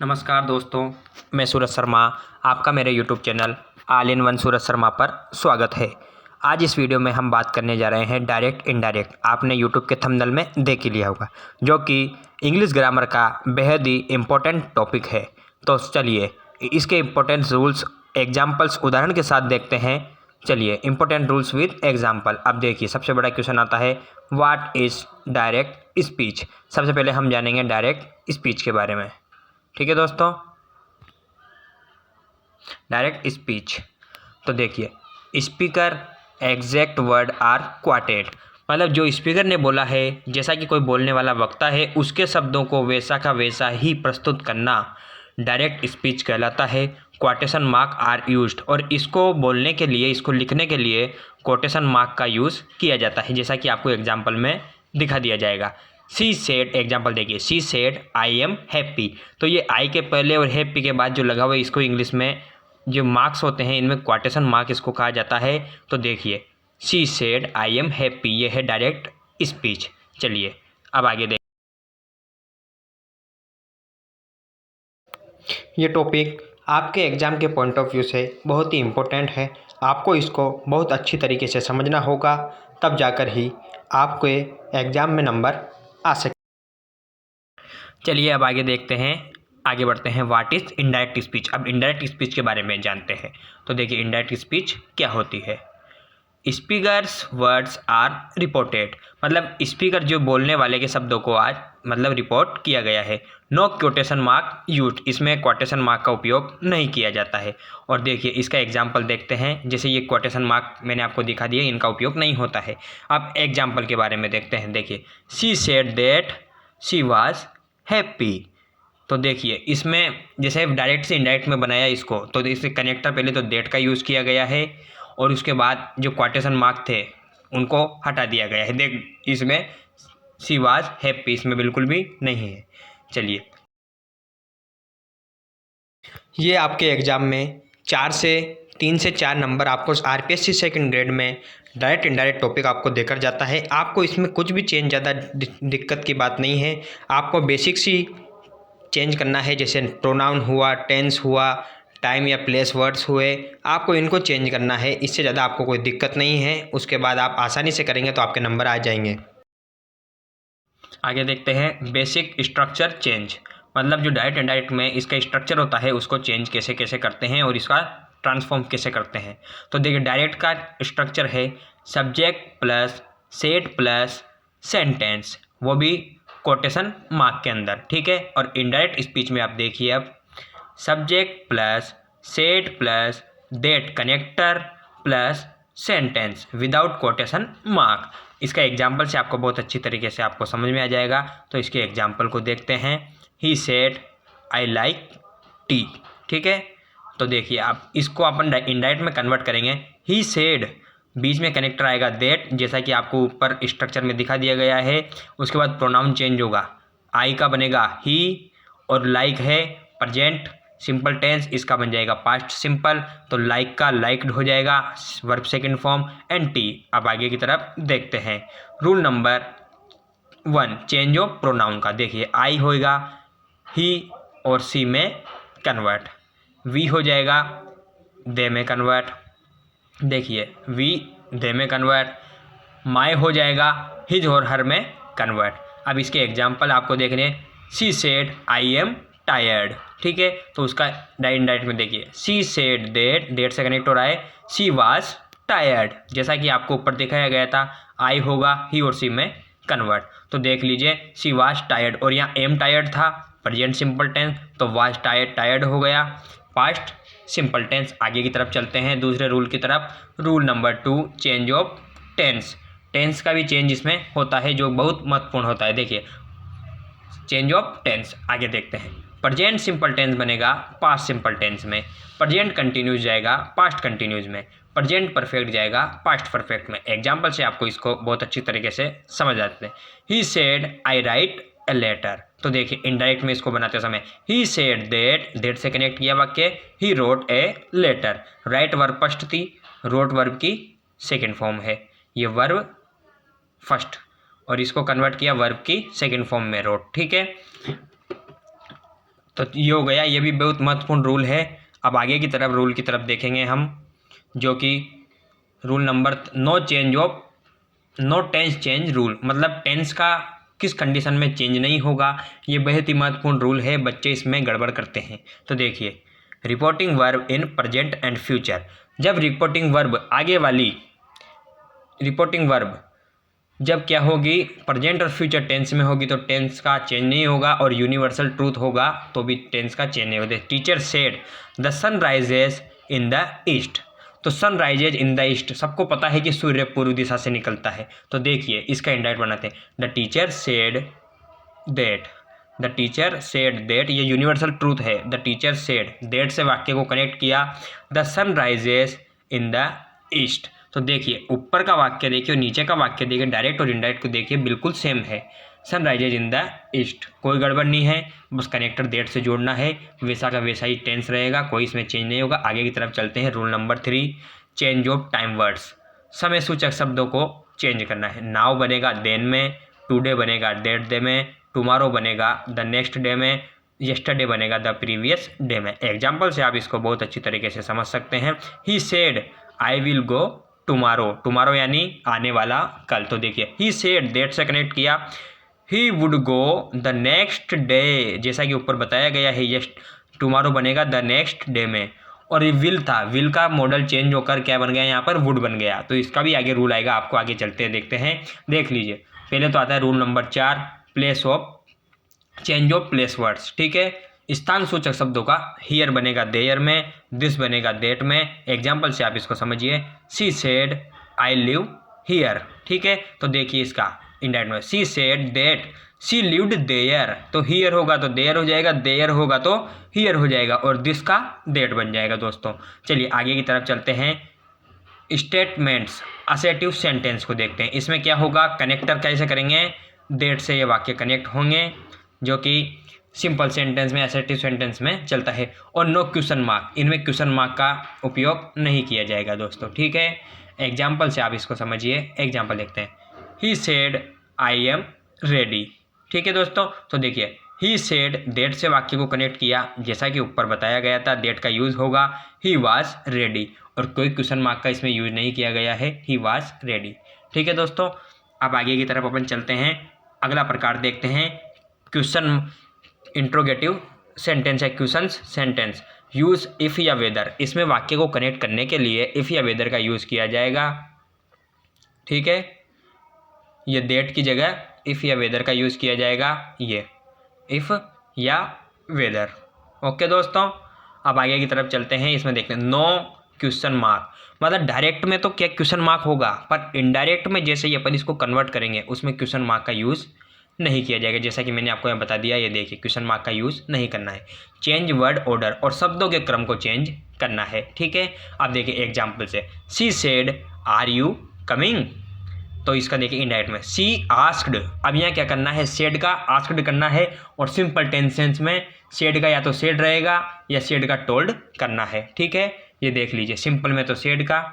नमस्कार दोस्तों, मैं सूरज शर्मा। आपका मेरे YouTube channel all in one Suraj Sharma पर स्वागत है। आज इस वीडियो में हम बात करने जा रहे हैं डायरेक्ट इनडायरेक्ट। आपने यूट्यूब के थंबनेल में देख ही लिया होगा, जो कि इंग्लिश ग्रामर का बेहद ही इम्पोर्टेंट टॉपिक है। तो चलिए इसके इम्पोर्टेंट रूल्स एग्जाम्पल्स उदाहरण के साथ देखते हैं। चलिए इम्पोर्टेंट रूल्स विद एग्जाम्पल। अब देखिए सबसे बड़ा क्वेश्चन आता है, व्हाट इज़ डायरेक्ट स्पीच। सबसे पहले हम जानेंगे डायरेक्ट स्पीच के बारे में। ठीक है दोस्तों, डायरेक्ट स्पीच। तो देखिए speaker exact word are quoted, मतलब जो स्पीकर ने बोला है, जैसा कि कोई बोलने वाला वक्ता है, उसके शब्दों को वैसा का वैसा ही प्रस्तुत करना डायरेक्ट स्पीच कहलाता है। क्वाटेशन मार्क आर यूज्ड, और इसको बोलने के लिए, इसको लिखने के लिए क्वाटेशन मार्क का यूज़ किया जाता है, जैसा कि आपको एग्जाम्पल में दिखा दिया जाएगा। सी सेड, एग्जाम्पल देखिए, सी सेड आई एम हैप्पी। तो ये आई के पहले और हैप्पी के बाद जो लगा हुआ है, इसको इंग्लिश में जो मार्क्स होते हैं इनमें क्वाटेशन मार्क इसको कहा जाता है। तो देखिए she said I am happy, ये है डायरेक्ट स्पीच। चलिए अब आगे देख। ये टॉपिक आपके एग्ज़ाम के पॉइंट ऑफ व्यू से बहुत ही इम्पोर्टेंट है। आपको इसको बहुत अच्छी तरीके से समझना होगा, तब जाकर ही आपके एग्ज़ाम में नंबर आ सके। चलिए अब आगे देखते हैं, आगे बढ़ते हैं। What is indirect speech. अब इनडायरेक्ट स्पीच के बारे में जानते हैं। तो देखिए इनडायरेक्ट स्पीच क्या होती है। स्पीकर्स वर्ड्स आर रिपोर्टेड, मतलब स्पीकर जो बोलने वाले के शब्दों को आज मतलब रिपोर्ट किया गया है। नो क्वोटेशन मार्क यूज्ड, इसमें क्वोटेशन मार्क का उपयोग नहीं किया जाता है। और देखिए इसका एग्जाम्पल देखते हैं, जैसे ये क्वोटेशन मार्क मैंने आपको दिखा दिया, इनका उपयोग नहीं होता है। अब एग्जाम्पल के बारे में देखते हैं। देखिए she said that she was happy. तो देखिए इसमें जैसे डायरेक्ट से इनडायरेक्ट में बनाया इसको, तो इससे कनेक्टर पहले तो डेट का यूज़ किया गया है, और उसके बाद जो क्वाटेशन मार्क थे उनको हटा दिया गया है। देख इसमें सी वाज हैप्पी, इसमें बिल्कुल भी नहीं है। चलिए ये आपके एग्ज़ाम में 3 से 4 नंबर आपको आरपीएससी सेकंड ग्रेड में डायरेक्ट इनडायरेक्ट टॉपिक आपको देकर जाता है। आपको इसमें कुछ भी चेंज ज़्यादा दिक्कत की बात नहीं है। आपको बेसिक सी चेंज करना है, जैसे प्रोनाउन हुआ, टेंस हुआ, टाइम या प्लेस वर्ड्स हुए, आपको इनको चेंज करना है। इससे ज़्यादा आपको कोई दिक्कत नहीं है। उसके बाद आप आसानी से करेंगे तो आपके नंबर आ जाएंगे। आगे देखते हैं बेसिक स्ट्रक्चर चेंज, मतलब जो डायरेक्ट इनडायरेक्ट में इसका स्ट्रक्चर होता है उसको चेंज कैसे कैसे करते हैं और इसका ट्रांसफॉर्म कैसे करते हैं। तो देखिए डायरेक्ट का स्ट्रक्चर है subject plus said plus sentence, वो भी कोटेशन मार्क के अंदर, ठीक है। और इनडायरेक्ट स्पीच में आप देखिए, अब subject plus said plus that connector plus sentence without quotation mark. इसका एग्जाम्पल से आपको बहुत अच्छी तरीके से आपको समझ में आ जाएगा। तो इसके एग्जाम्पल को देखते हैं। He said I like T, ठीक है। तो देखिए आप इसको अपन इनडायरेक्ट में कन्वर्ट करेंगे। ही सेड, बीच में कनेक्टर आएगा दैट, जैसा कि आपको ऊपर स्ट्रक्चर में दिखा दिया गया है। उसके बाद प्रोनाउन चेंज होगा, आई का बनेगा ही, और लाइक है प्रेजेंट सिंपल टेंस, इसका बन जाएगा पास्ट सिंपल। तो लाइक का लाइक्ड हो जाएगा verb second form, and T. अब आगे की तरफ देखते हैं। Rule number 1 change of pronoun का। देखिए आई होएगा ही और सी में कन्वर्ट, वी हो जाएगा दे में कन्वर्ट, देखिए वी दे में कन्वर्ट, माई हो जाएगा हिज और हर में कन्वर्ट। अब इसके एग्जाम्पल आपको देखने हैं। सी सेड आई एम टायर्ड, ठीक है। तो उसका इनडायरेक्ट में देखिए, सी सेड डेट से कनेक्ट हो रहा है, सी वाज टायर्ड, जैसा कि आपको ऊपर दिखाया गया था। आई होगा ही और सी में कन्वर्ट। तो देख लीजिए सी वाज टायर्ड, और यहाँ एम टायर्ड था प्रेजेंट सिंपल टेंस, तो वाज टायर्ड हो गया पास्ट सिंपल टेंस। आगे की तरफ चलते हैं दूसरे रूल की तरफ। Rule number 2 change of tense. Tense का भी चेंज इसमें होता है, जो बहुत महत्वपूर्ण होता है। देखिए चेंज ऑफ टेंस आगे देखते हैं। प्रेजेंट सिंपल टेंस बनेगा पास्ट सिंपल टेंस में, प्रेजेंट कंटिन्यूस जाएगा पास्ट कंटिन्यूस में, प्रेजेंट परफेक्ट जाएगा पास्ट परफेक्ट में। एग्जाम्पल से आपको इसको बहुत अच्छी तरीके से समझ आते हैं। He said I write a letter. तो देखिए इनडायरेक्ट में इसको बनाते समय, ही सेड डेट से कनेक्ट किया वाक्य, he wrote a letter. Write verb first थी, रोट वर्ब की सेकेंड फॉर्म है, ये वर्ब फर्स्ट, और इसको कन्वर्ट किया वर्ब की सेकेंड फॉर्म में रोट, ठीक है। तो ये हो गया, ये भी बहुत महत्वपूर्ण रूल है। अब आगे की तरफ रूल की तरफ देखेंगे हम, जो कि rule number no tense change rule, मतलब टेंस का किस कंडीशन में चेंज नहीं होगा, ये बहुत ही महत्वपूर्ण रूल है, बच्चे इसमें गड़बड़ करते हैं। तो देखिए, reporting verb in present and future, जब रिपोर्टिंग वर्ब आगे वाली रिपोर्टिंग वर्ब जब क्या होगी, प्रेजेंट और फ्यूचर टेंस में होगी तो टेंस का चेंज नहीं होगा, और यूनिवर्सल ट्रूथ होगा तो भी टेंस का चेंज नहीं होगा। Teacher said the sun rises in the east, तो sun rises in the east, सबको पता है कि सूर्य पूर्व दिशा से निकलता है। तो देखिए इसका इंडायरेक्ट बनाते हैं, द टीचर सेड दैट, ये यूनिवर्सल ट्रूथ है। द टीचर सेड दैट से वाक्य को कनेक्ट किया, the sun rises in the east. तो देखिए ऊपर का वाक्य देखिए और नीचे का वाक्य देखिए, डायरेक्ट और इनडायरेक्ट को देखिए, बिल्कुल सेम है। Sun rises in the east, कोई गड़बड़ नहीं है, बस कनेक्टर दैट से जोड़ना है, वैसा का वैसा ही टेंस रहेगा, कोई इसमें चेंज नहीं होगा। आगे की तरफ चलते हैं। Rule number 3, change of time words, समय सूचक शब्दों को चेंज करना है। नाउ बनेगा देन में, टुडे बनेगा दैट डे में, टुमारो बनेगा द नेक्स्ट डे में, येस्टरडे बनेगा द प्रीवियस डे में। एग्जाम्पल से आप इसको बहुत अच्छी तरीके से समझ सकते हैं। He said I will go tomorrow यानी आने वाला कल। तो देखिए ही सेड दैट से कनेक्ट किया, he would go the next day, जैसा कि ऊपर बताया गया है, ये टुमारो बनेगा द नेक्स्ट डे में। और ये विल था, विल का मॉडल चेंज होकर क्या बन गया, यहाँ पर वुड बन गया। तो इसका भी आगे रूल आएगा, आपको आगे चलते हैं देखते हैं, देख लीजिए। पहले तो आता है rule number 4, change of place words. ठीक है, स्थान सूचक शब्दों का हियर बनेगा देयर में, दिस बनेगा देट में। एग्जाम्पल से आप इसको समझिए, she said I live here. ठीक है, तो देखिए इसका इंडायरेक्ट में, she said that she lived there, तो हियर होगा तो देयर हो जाएगा, देयर होगा तो हियर हो जाएगा, और दिस का देट बन जाएगा। दोस्तों चलिए आगे की तरफ चलते हैं। स्टेटमेंट्स असर्टिव सेंटेंस को देखते हैं। इसमें क्या होगा, कनेक्टर कैसे करेंगे, देट से ये वाक्य कनेक्ट होंगे, जो कि सिंपल सेंटेंस में, असर्टिव सेंटेंस में चलता है। और नो क्वेश्चन मार्क, इनमें क्वेश्चन मार्क का उपयोग नहीं किया जाएगा दोस्तों। ठीक है, एग्जाम्पल से आप इसको समझिए। एग्जाम्पल देखते हैं, he said I am ready. ठीक है दोस्तों, तो देखिए ही सेड दैट से वाक्य को कनेक्ट किया, जैसा कि ऊपर बताया गया था, दैट का यूज़ होगा ही वाज रेडी, और कोई क्वेश्चन मार्क का इसमें यूज नहीं किया गया है, ही वाज रेडी। ठीक है दोस्तों, अब आगे की तरफ अपन चलते हैं। अगला प्रकार देखते हैं, क्वेश्चन इंट्रोगेटिव सेंटेंस है, क्वेश्चन सेंटेंस। यूज़ इफ़ या वेदर, इसमें वाक्य को कनेक्ट करने के लिए इफ़ या वेदर का यूज़ किया जाएगा। ठीक है, ये दैट की जगह इफ़ या वेदर का यूज़ किया जाएगा, ये इफ़ या वेदर। ओके दोस्तों, अब आगे की तरफ चलते हैं। इसमें देखते हैं नो क्वेश्चन मार्क, मतलब डायरेक्ट में तो क्या क्वेश्चन मार्क होगा, पर इनडायरेक्ट में जैसे ही अपन इसको कन्वर्ट करेंगे उसमें क्वेश्चन मार्क का यूज़ नहीं किया जाएगा, जैसा कि मैंने आपको यहाँ बता दिया। ये देखिए क्वेश्चन मार्क का यूज़ नहीं करना है। चेंज वर्ड ऑर्डर, और शब्दों के क्रम को चेंज करना है। ठीक है, अब देखिए एग्जाम्पल से, she said are you coming, तो इसका देखिए इनडायरेक्ट में, सी आस्क्ड। अब यहाँ क्या करना है, सेड का आस्क्ड करना है, और सिंपल टेंसेंस में सेड का या तो सेड रहेगा या सेड का टोल्ड करना है। ठीक है, ये देख लीजिए, सिंपल में तो सेड का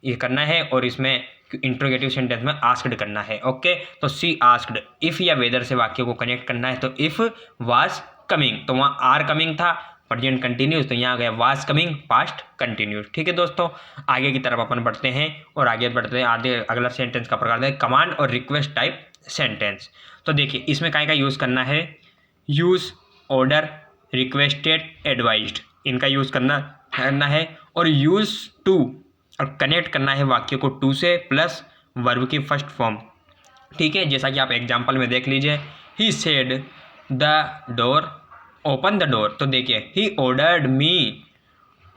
ये करना है, और इसमें इंट्रोगेटिव सेंटेंस में आस्क्ड करना है। ओके, तो सी आस्क्ड, इफ़ या वेदर से वाक्य को कनेक्ट करना है, तो इफ़ वाज कमिंग, तो वहाँ आर कमिंग था, प्रेजेंट कंटिन्यूस, तो यहाँ आ गया वाज कमिंग पास्ट कंटिन्यूस। ठीक है दोस्तों, आगे की तरफ अपन बढ़ते हैं, और आगे बढ़ते हैं आगे अगला सेंटेंस का प्रकार है कमांड और रिक्वेस्ट टाइप सेंटेंस। तो देखिए इसमें काय का यूज़ करना है, यूज़, ऑर्डर, रिक्वेस्टेड, एडवाइज्ड, इनका यूज़ करना है, और यूज़ टू, और कनेक्ट करना है वाक्य को टू से प्लस वर्ब की फर्स्ट फॉर्म। ठीक है, जैसा कि आप एग्जाम्पल में देख लीजिए, he said the door open the door, तो देखिए he ordered me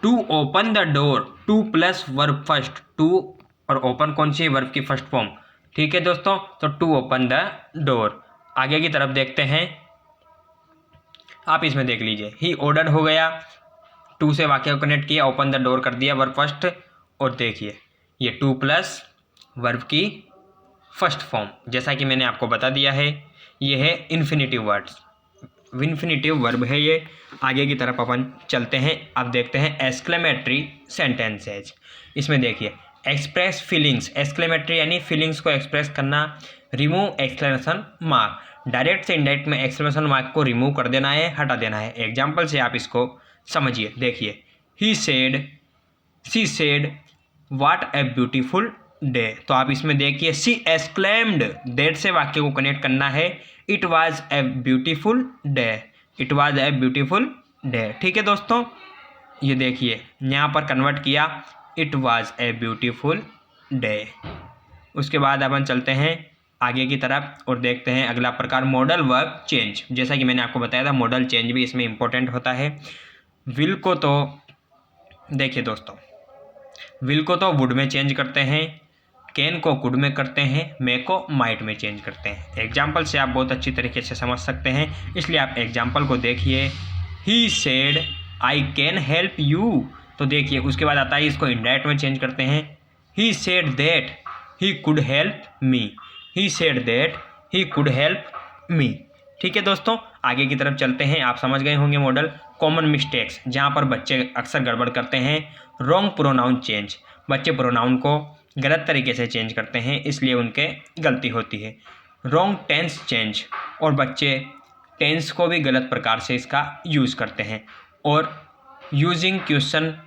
to open the door, to plus verb first, to और ओपन कौन सी, वर्ब की फर्स्ट फॉर्म। ठीक है दोस्तों, तो टू ओपन द डोर। आगे की तरफ देखते हैं, आप इसमें देख लीजिए, ही ऑर्डर्ड हो गया, टू से वाक्य को कनेक्ट किया, ओपन द डोर कर दिया वर्ब फर्स्ट, और देखिए ये टू प्लस वर्ब की फर्स्ट फॉर्म, जैसा कि मैंने आपको बता दिया है, ये है इन्फिनिटिव वर्ड्स, इन्फिनिटिव वर्ब है ये। आगे की तरफ अपन चलते हैं, अब देखते हैं एक्सक्लेमेटरी सेंटेंसेज। इसमें देखिए एक्सप्रेस फीलिंग्स, एक्सक्लेमेटरी यानी फीलिंग्स को एक्सप्रेस करना, रिमूव एक्सक्लेमेशन मार्क, डायरेक्ट से इनडायरेक्ट में एक्सक्लेमेशन मार्क को रिमूव कर देना है, हटा देना है। एग्जाम्पल से आप इसको समझिए। देखिए, he said, she said, what a beautiful day. तो आप इसमें देखिए शी एक्सक्लेम्ड, दैट से वाक्य को कनेक्ट करना है, it was a beautiful day, it was a beautiful day. ठीक है दोस्तों, ये देखिए यहाँ पर कन्वर्ट किया, it was a beautiful day. उसके बाद अपन चलते हैं आगे की तरफ और देखते हैं अगला प्रकार, मॉडल वर्ब चेंज। जैसा कि मैंने आपको बताया था, मॉडल चेंज भी इसमें इंपॉर्टेंट होता है। विल को तो देखिए दोस्तों, विल को तो वुड में चेंज करते हैं, कैन को कुड में करते हैं, मे को माइट में चेंज करते हैं। एग्जाम्पल से आप बहुत अच्छी तरीके से समझ सकते हैं, इसलिए आप एग्जाम्पल को देखिए। ही said I can help you. तो देखिए उसके बाद आता है, इसको इनडायरेक्ट में चेंज करते हैं, he said that he could help me, he said that he could help me. ठीक है दोस्तों, आगे की तरफ चलते हैं। आप समझ गए होंगे मॉडल। कॉमन मिस्टेक्स, जहाँ पर बच्चे अक्सर गड़बड़ करते हैं। रॉन्ग प्रोनाउन चेंज, बच्चे प्रोनाउन को गलत तरीके से चेंज करते हैं, इसलिए उनके गलती होती है। रॉन्ग टेंस चेंज, और बच्चे टेंस को भी गलत प्रकार से इसका यूज़ करते हैं। और using question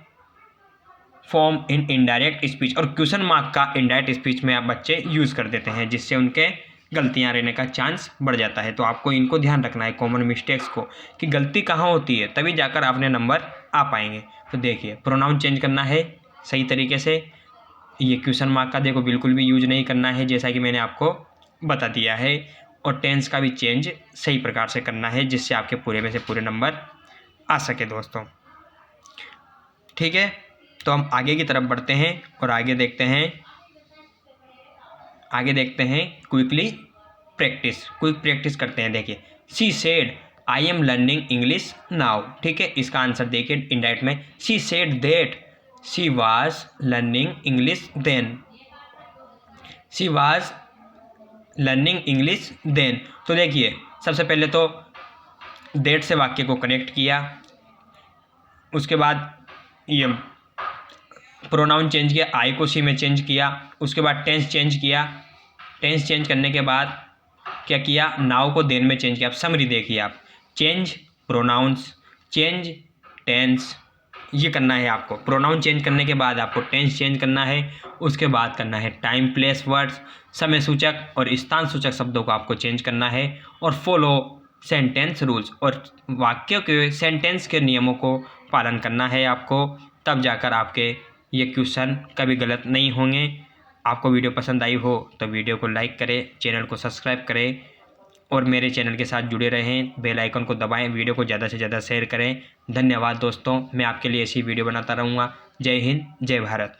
form in indirect speech, और क्वेश्चन मार्क का इनडायरेक्ट स्पीच में आप बच्चे यूज़ कर देते हैं, जिससे उनके गलतियां रहने का चांस बढ़ जाता है। तो आपको इनको ध्यान रखना है, कॉमन मिस्टेक्स को, कि गलती कहाँ होती है, तभी जाकर आपने नंबर आ पाएंगे। तो देखिए, प्रोनाउन चेंज करना है सही तरीके से। ये क्वेश्चन मार्क का देखो बिल्कुल भी यूज नहीं करना है, जैसा कि मैंने आपको बता दिया है। और टेंस का भी चेंज सही प्रकार से करना है, जिससे आपके पूरे में से पूरे नंबर आ सके दोस्तों। ठीक है, तो हम आगे की तरफ बढ़ते हैं और आगे देखते हैं क्विकली प्रैक्टिस, क्विक प्रैक्टिस करते हैं। देखिए, she said I am learning English now. ठीक है, इसका आंसर देखिए इनडायरेक्ट में, she said that she was learning English then, she was learning English then. तो देखिए, सबसे पहले तो दैट से वाक्य को कनेक्ट किया, उसके बाद ये प्रोनाउन चेंज किया, आई को सी में चेंज किया, उसके बाद टेंस चेंज किया, टेंस चेंज करने के बाद क्या किया, नाउ को देन में चेंज किया। आप समरी देखिए, आप चेंज प्रोनाउंस, चेंज टेंस, ये करना है आपको। प्रोनाउन चेंज करने के बाद आपको टेंस चेंज करना है, उसके बाद करना है टाइम प्लेस वर्ड्स, समय सूचक और स्थान सूचक शब्दों को आपको चेंज करना है। और फॉलो सेंटेंस रूल्स, और वाक्यों के सेंटेंस के नियमों को पालन करना है आपको, तब जाकर आपके ये क्वेश्चन कभी गलत नहीं होंगे। आपको वीडियो पसंद आई हो तो वीडियो को लाइक करें, चैनल को सब्सक्राइब करें और मेरे चैनल के साथ जुड़े रहें। बेल आइकन को दबाएं, वीडियो को ज़्यादा से ज़्यादा शेयर करें। धन्यवाद दोस्तों, मैं आपके लिए ऐसी वीडियो बनाता रहूँगा। जय हिंद, जय भारत।